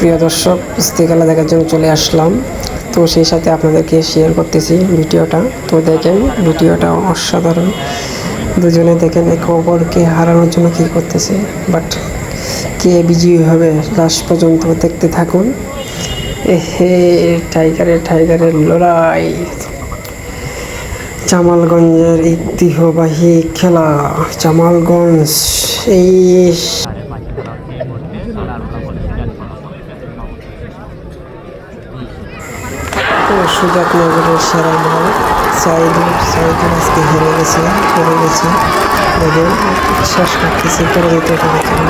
প্রিয় দর্শক, কুস্তি খেলা দেখার জন্য চলে আসলাম। তো সেই সাথে আপনাদেরকে শেয়ার করতেছি ভিডিওটা। তো দেখেন, ভিডিওটা অসাধারণ। দুজনে দেখেন একে অপরকে হারানোর জন্য কী করতেছে, বাট কে বিজয়ী হবে লাস্ট পর্যন্ত দেখতে থাকুন। হে টাইগারের লড়াই, জামালগঞ্জের ঐতিহ্যবাহী খেলা। জামালগঞ্জ এই সুজাতনগরের সেরা মাল সাইদুল আজকে হেরে গেছে। দেখেন শেষ করতেছে পরাজিত করার জন্য।